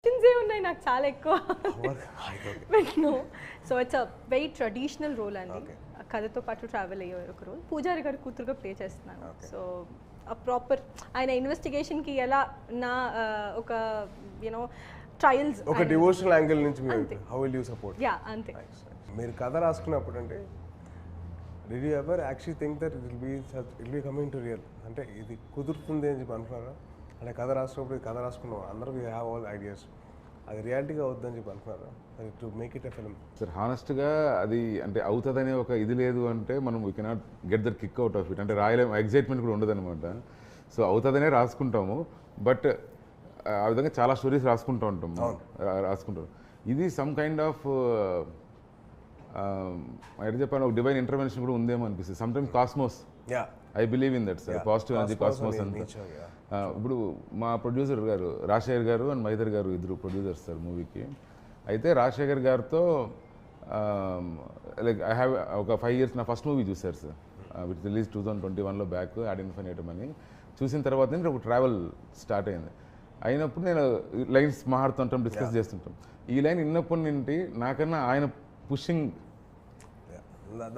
Questions ఏ ఉన్నాయి నాకు చాలా ఎక్కువ. But no, so it's a very traditional role అండి. కథతో పాటు ట్రావెల్ అయ్యే ఒక రోల్. పూజారి గారి కూతురుగా ప్లే చేస్తున్నాను. సో ఆ ప్రాపర్ ఆయన ఇన్వెస్టిగేషన్కి ఎలా నా ఒక యూనో ట్రయల్స్ ఒక డివోషనల్ యాంగిల్ నుంచి మీరు how will you support? Yeah అంతే. మీరు కథ రాసుకున్నప్పుడు అంటే did you ever actually think that it will be coming to real, అంటే ఇది కుదురుతుంది అని చెప్పి అనుకున్నారా? అంటే కథ రాసినప్పుడు ఇది కథ రాసుకున్నాం అందరూ వీ హ్యావ్ ఆల్ ఐడియాస్, అది రియాలిటీగా అవుతుందని చెప్పి అనుకున్నారా to make it a film? Sir హానెస్ట్గా అది అంటే అవుతుందనే ఒక ఇది లేదు అంటే మనం we cannot get that kick out of it, అంటే రాయలేము, ఎగ్జైట్మెంట్ కూడా ఉండదు అనమాట. సో అవుతుందనే రాసుకుంటాము, బట్ ఆ విధంగా చాలా స్టోరీస్ రాసుకుంటూ ఉంటాం, రాసుకుంటాం. ఇది సమ్ కైండ్ ఆఫ్ ఎట్లా చెప్పాను, ఒక డివైన్ ఇంటర్వెన్షన్ కూడా ఉందేమో అనిపిస్తుంది. Some times cosmos, I believe in that sir, positive energy cosmos అంతా. ఇప్పుడు మా ప్రొడ్యూసర్ గారు రాజశేఖర్ గారు అండ్ మైదర్ గారు ఇద్దరు ప్రొడ్యూసర్స్ సార్ మూవీకి. అయితే రాజశేఖర్ గారితో లైక్ ఐ హ్యావ్ ఒక 5 years నా ఫస్ట్ మూవీ చూశారు సార్, విచ్ రిలీజ్ 2021లో బ్యాక్ యాడ్ ఇన్ఫినిటమ్ అని. చూసిన తర్వాత నేను ఒక ట్రావెల్ స్టార్ట్ అయింది. అయినప్పుడు నేను లైన్స్ మాట్లాడుతుంటాం, డిస్కస్ చేస్తుంటాం. ఈ లైన్ విన్నప్పటి నుండి నాకన్నా ఆయన pushing,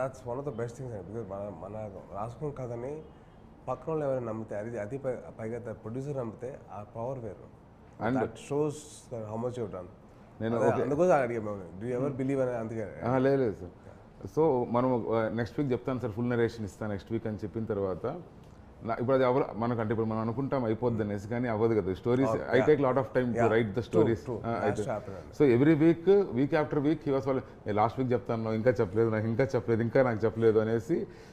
that's one of the best things. Because మన రాసుకున్న కథని పక్కన వాళ్ళు ఎవరైనా నమ్మితే, అది పైగా ప్రొడ్యూసర్ నమ్మితే ఆ పవర్ వేరు, and that shows how much you done. నేను అందుకోసం అడిగాను, డూ యు ఎవర్ బిలీవ్ అని. అందుకే లేదు సార్. సో మనం నెక్స్ట్ వీక్ చెప్తాను సార్, ఫుల్ నరేషన్ ఇస్తాను నెక్స్ట్ వీక్ అని చెప్పిన తర్వాత ఇప్పుడు అది మనకంటే ఇప్పుడు మనం అనుకుంటాం అయిపోద్ది అనేసి, కానీ అవ్వదు కదా. Stories I take lot of time to right the stories. So every week after week he was last week చెప్తాను, ఇంకా చెప్పలేదు నాకు, ఇంకా చెప్పలేదు, ఇంకా నాకు చెప్పలేదు అనేసి